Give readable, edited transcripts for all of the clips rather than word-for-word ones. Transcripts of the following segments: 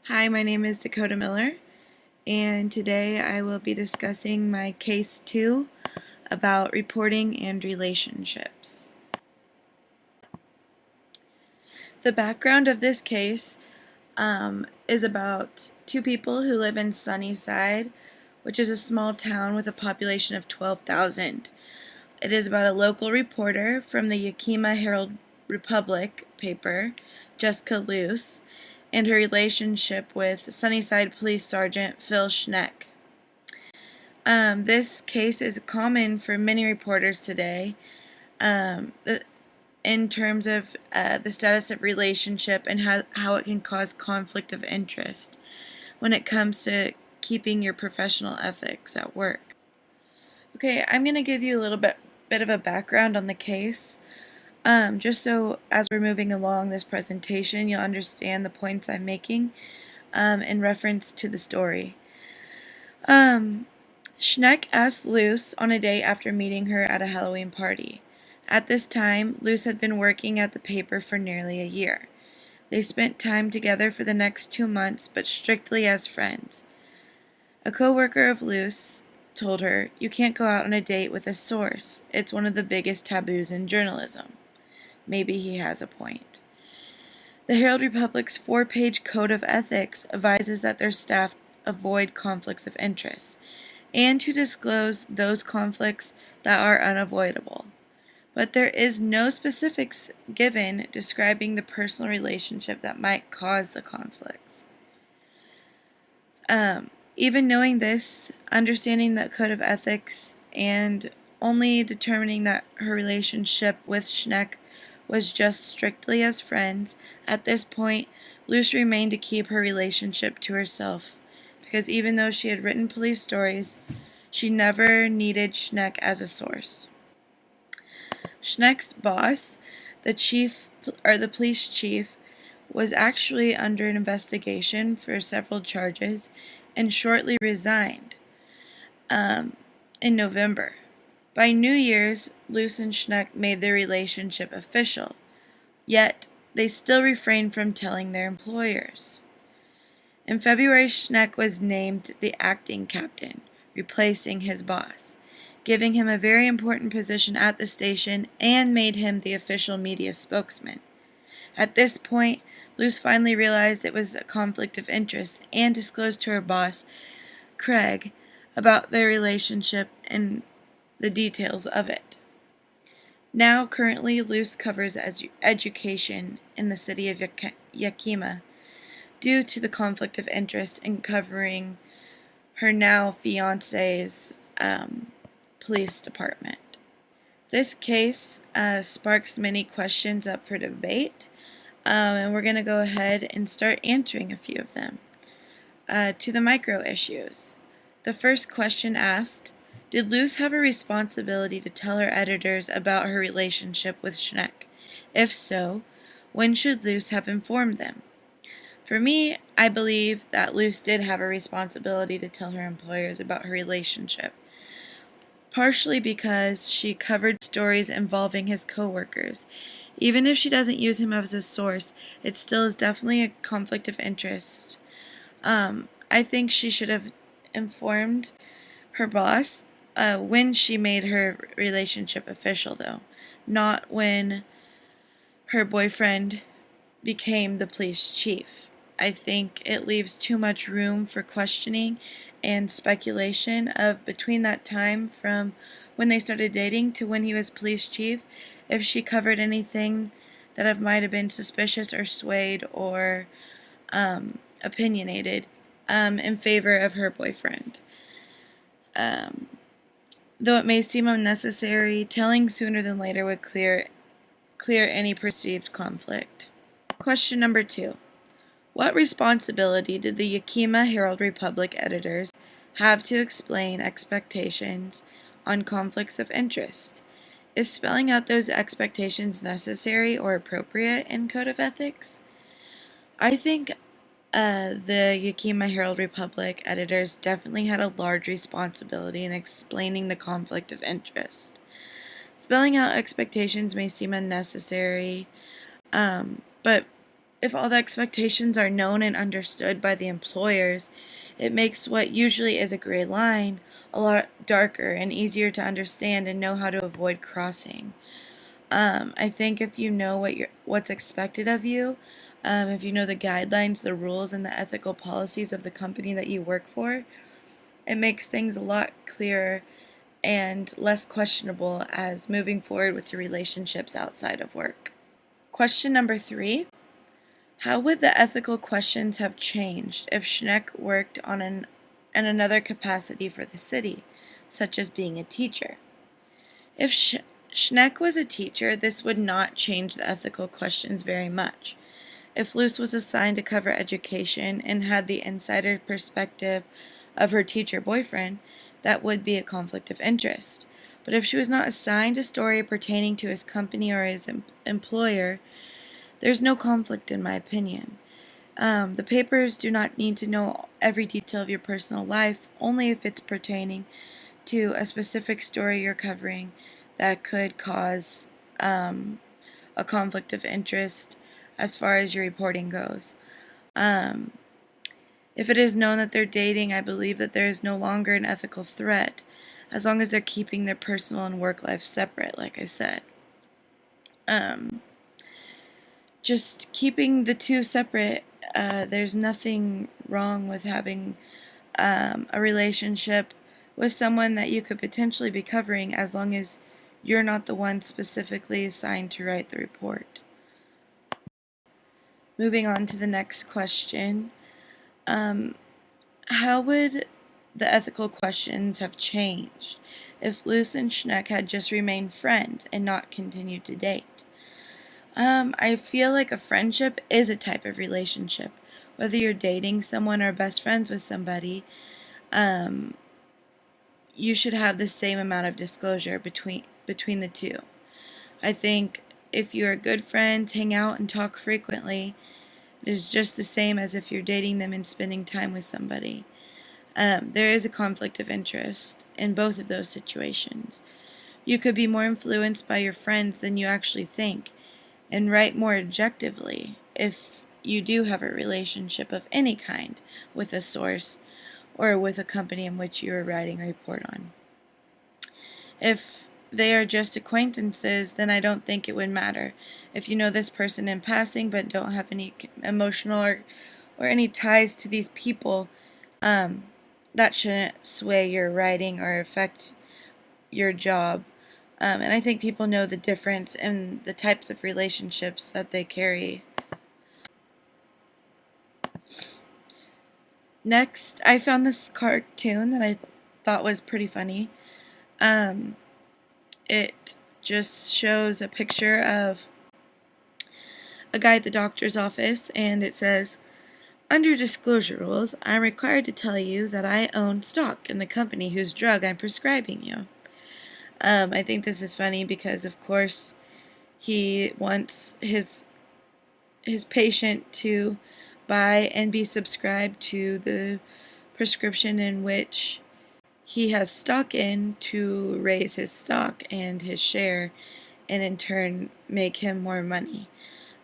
Hi, my name is Dakota Miller, and today I will be discussing my case 2 about reporting and relationships. The background of this case is about two people who live in Sunnyside, which is a small town with a population of 12,000. It is about a local reporter from the Yakima Herald-Republic paper, Jessica Luce, and her relationship with Sunnyside Police Sergeant Phil Schneck. This case is common for many reporters today in terms of the status of relationship and how it can cause conflict of interest when it comes to keeping your professional ethics at work. Okay, I'm going to give you a little bit of a background on the case, just so as we're moving along this presentation, you'll understand the points I'm making in reference to the story. Schneck asked Luce on a date after meeting her at a Halloween party. At this time, Luce had been working at the paper for nearly a year. They spent time together for the next 2 months, but strictly as friends. A co-worker of Luce told her, "You can't go out on a date with a source. It's one of the biggest taboos in journalism." Maybe he has a point. The Herald-Republic's 4-page code of ethics advises that their staff avoid conflicts of interest and to disclose those conflicts that are unavoidable. But there is no specifics given describing the personal relationship that might cause the conflicts. Even knowing this, understanding that code of ethics, and only determining that her relationship with Schneck was just strictly as friends, at this point, Luce remained to keep her relationship to herself, because even though she had written police stories, she never needed Schneck as a source. Schneck's boss, the police chief, was actually under an investigation for several charges and shortly resigned in November. By New Year's, Luce and Schneck made their relationship official, yet they still refrained from telling their employers. In February, Schneck was named the acting captain, replacing his boss, giving him a very important position at the station and made him the official media spokesman. At this point, Luce finally realized it was a conflict of interest and disclosed to her boss, Craig, about their relationship and the details of it. Now, currently, Luce covers education in the city of Yakima due to the conflict of interest in covering her now fiance's police department. This case sparks many questions up for debate, and we're going to go ahead and start answering a few of them. To the micro issues. The first question asked, did Luce have a responsibility to tell her editors about her relationship with Schneck? If so, when should Luce have informed them? For me, I believe that Luce did have a responsibility to tell her employers about her relationship, partially because she covered stories involving his co-workers. Even if she doesn't use him as a source, it still is definitely a conflict of interest. I think she should have informed her boss when she made her relationship official, though, not when her boyfriend became the police chief. I think it leaves too much room for questioning and speculation of between that time from when they started dating to when he was police chief, if she covered anything that might have been suspicious or swayed or opinionated in favor of her boyfriend. Though it may seem unnecessary, telling sooner than later would clear any perceived conflict. Question number 2. What responsibility did the Yakima Herald-Republic editors have to explain expectations on conflicts of interest? Is spelling out those expectations necessary or appropriate in Code of Ethics? I think the Yakima Herald-Republic editors definitely had a large responsibility in explaining the conflict of interest. Spelling out expectations may seem unnecessary, but If all the expectations are known and understood by the employers, it makes what usually is a gray line a lot darker and easier to understand and know how to avoid crossing. I think if you know what's expected of you, if you know the guidelines, the rules, and the ethical policies of the company that you work for, it makes things a lot clearer and less questionable as moving forward with your relationships outside of work. Question number 3. How would the ethical questions have changed if Schneck worked in another capacity for the city, such as being a teacher? If Schneck was a teacher, this would not change the ethical questions very much. If Luce was assigned to cover education and had the insider perspective of her teacher boyfriend, that would be a conflict of interest. But if she was not assigned a story pertaining to his company or his employer, there's no conflict in my opinion. The papers do not need to know every detail of your personal life, only if it's pertaining to a specific story you're covering that could cause a conflict of interest as far as your reporting goes. If it is known that they're dating, I believe that there is no longer an ethical threat, as long as they're keeping their personal and work life separate, like I said. Just keeping the two separate, there's nothing wrong with having a relationship with someone that you could potentially be covering as long as you're not the one specifically assigned to write the report. Moving on to the next question. How would the ethical questions have changed if Luce and Schneck had just remained friends and not continued to date? I feel like a friendship is a type of relationship. Whether you're dating someone or best friends with somebody, you should have the same amount of disclosure between the two. I think if you are good friends, hang out and talk frequently, it is just the same as if you're dating them and spending time with somebody. There is a conflict of interest in both of those situations. You could be more influenced by your friends than you actually think, and write more objectively if you do have a relationship of any kind with a source or with a company in which you are writing a report on. If they are just acquaintances, then I don't think it would matter. If you know this person in passing but don't have any emotional or any ties to these people, that shouldn't sway your writing or affect your job. And I think people know the difference in the types of relationships that they carry. Next, I found this cartoon that I thought was pretty funny. It just shows a picture of a guy at the doctor's office, and it says, "Under disclosure rules, I'm required to tell you that I own stock in the company whose drug I'm prescribing you." I think this is funny because, of course, he wants his patient to buy and be subscribed to the prescription in which he has stock in to raise his stock and his share and in turn make him more money.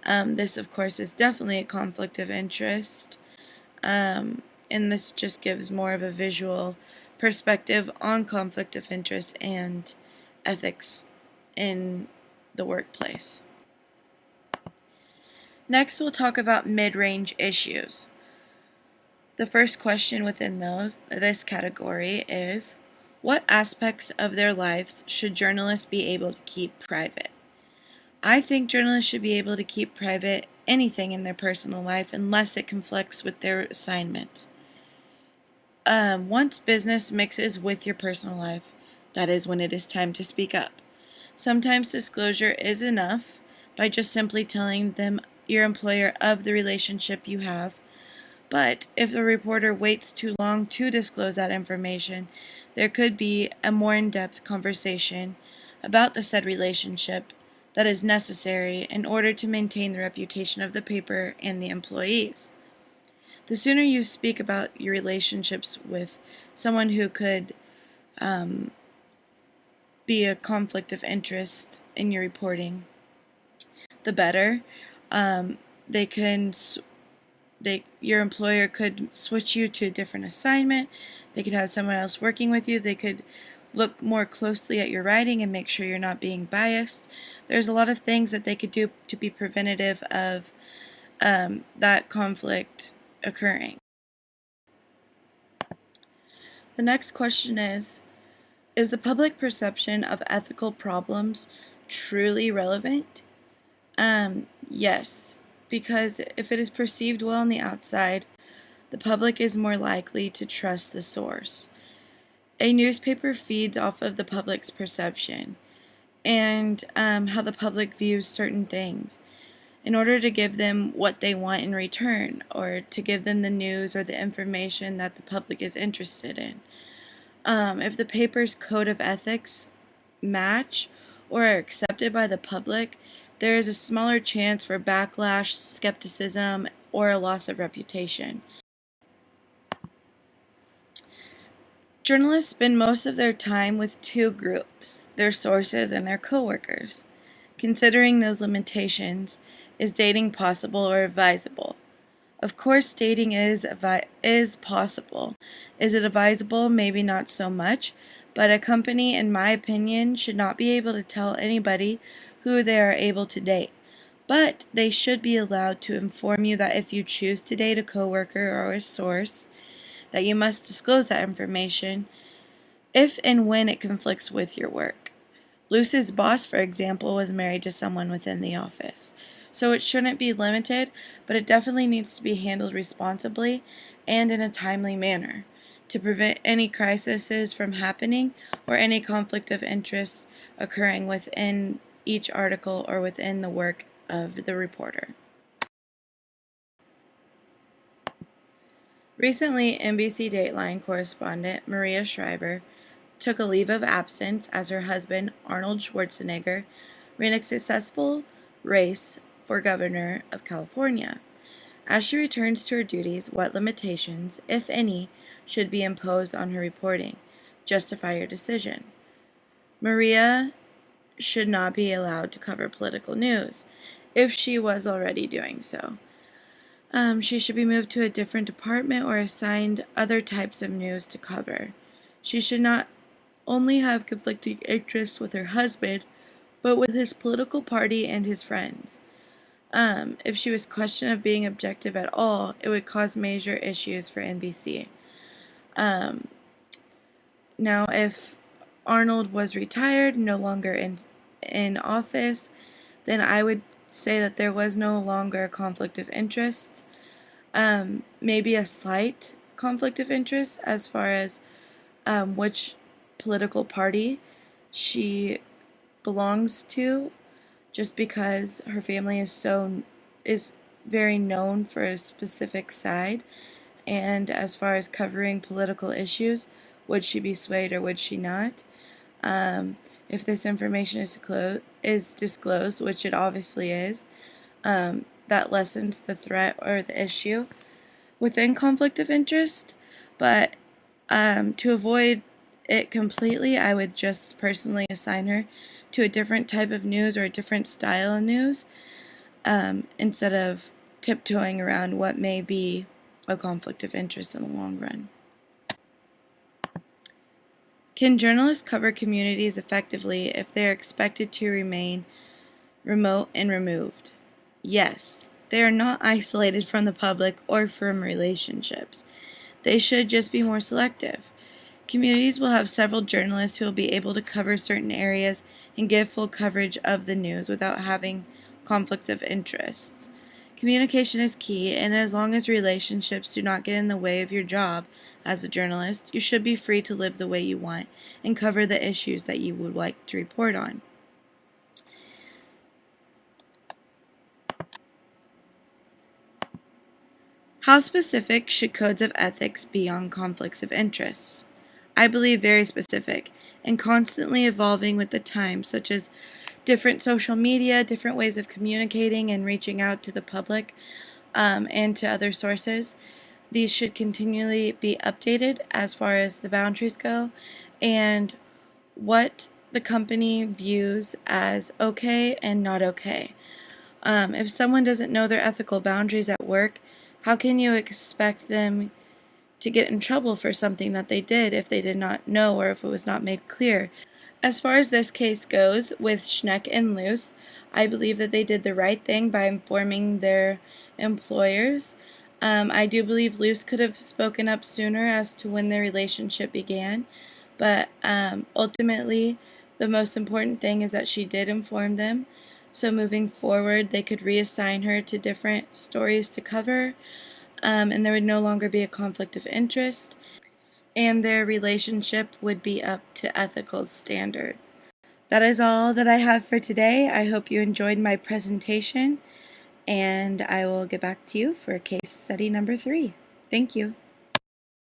This, of course, is definitely a conflict of interest, and this just gives more of a visual perspective on conflict of interest and ethics in the workplace. Next, we'll talk about mid-range issues. The first question within this category is, what aspects of their lives should journalists be able to keep private? I think journalists should be able to keep private anything in their personal life unless it conflicts with their assignment. Once business mixes with your personal life, that is when it is time to speak up. Sometimes disclosure is enough by just simply telling them your employer of the relationship you have. But if the reporter waits too long to disclose that information, there could be a more in-depth conversation about the said relationship that is necessary in order to maintain the reputation of the paper and the employees. The sooner you speak about your relationships with someone who could be a conflict of interest in your reporting, the better. They can your employer could switch you to a different assignment. They could have someone else working with you. They could look more closely at your writing and make sure you're not being biased. There's a lot of things that they could do to be preventative of that conflict occurring. The next question is the public perception of ethical problems truly relevant? Yes, because if it is perceived well on the outside, the public is more likely to trust the source. A newspaper feeds off of the public's perception and how the public views certain things in order to give them what they want in return, or to give them the news or the information that the public is interested in. If the paper's code of ethics match or are accepted by the public, there is a smaller chance for backlash, skepticism, or a loss of reputation. Journalists spend most of their time with two groups, their sources and their coworkers. Considering those limitations, is dating possible or advisable? Of course, dating is possible. Is it advisable? Maybe not so much, but a company, in my opinion, should not be able to tell anybody who they are able to date. But they should be allowed to inform you that if you choose to date a coworker or a source, that you must disclose that information if and when it conflicts with your work. Luce's boss, for example, was married to someone within the office. So it shouldn't be limited, but it definitely needs to be handled responsibly and in a timely manner to prevent any crises from happening or any conflict of interest occurring within each article or within the work of the reporter. Recently, NBC Dateline correspondent Maria Shriver took a leave of absence as her husband, Arnold Schwarzenegger, ran a successful race for governor of California. As she returns to her duties, what limitations, if any, should be imposed on her reporting? Justify your decision. Maria should not be allowed to cover political news, if she was already doing so. She should be moved to a different department or assigned other types of news to cover. She should not only have conflicting interests with her husband, but with his political party and his friends. If she was questioned of being objective at all, it would cause major issues for NBC. Now, if Arnold was retired, no longer in office, then I would say that there was no longer a conflict of interest. Maybe a slight conflict of interest as far as which political party she belongs to, just because her family is very known for a specific side. And as far as covering political issues, would she be swayed or would she not? If this information is disclosed, which it obviously is, that lessens the threat or the issue within conflict of interest. But to avoid it completely, I would just personally assign her to a different type of news or a different style of news, instead of tiptoeing around what may be a conflict of interest in the long run. Can journalists cover communities effectively if they are expected to remain remote and removed? Yes. They are not isolated from the public or from relationships. They should just be more selective. Communities will have several journalists who will be able to cover certain areas and give full coverage of the news without having conflicts of interest. Communication is key, and as long as relationships do not get in the way of your job as a journalist, you should be free to live the way you want and cover the issues that you would like to report on. How specific should codes of ethics be on conflicts of interest? I believe very specific and constantly evolving with the times, such as different social media, different ways of communicating and reaching out to the public, and to other sources. These should continually be updated as far as the boundaries go and what the company views as okay and not okay. If someone doesn't know their ethical boundaries at work, how can you expect them to get in trouble for something that they did if they did not know or if it was not made clear? As far as this case goes with Schneck and Luce, I believe that they did the right thing by informing their employers. I do believe Luce could have spoken up sooner as to when their relationship began, but ultimately, the most important thing is that she did inform them. So moving forward, they could reassign her to different stories to cover, and there would no longer be a conflict of interest, and their relationship would be up to ethical standards. That is all that I have for today. I hope you enjoyed my presentation, and I will get back to you for case study number 3. Thank you.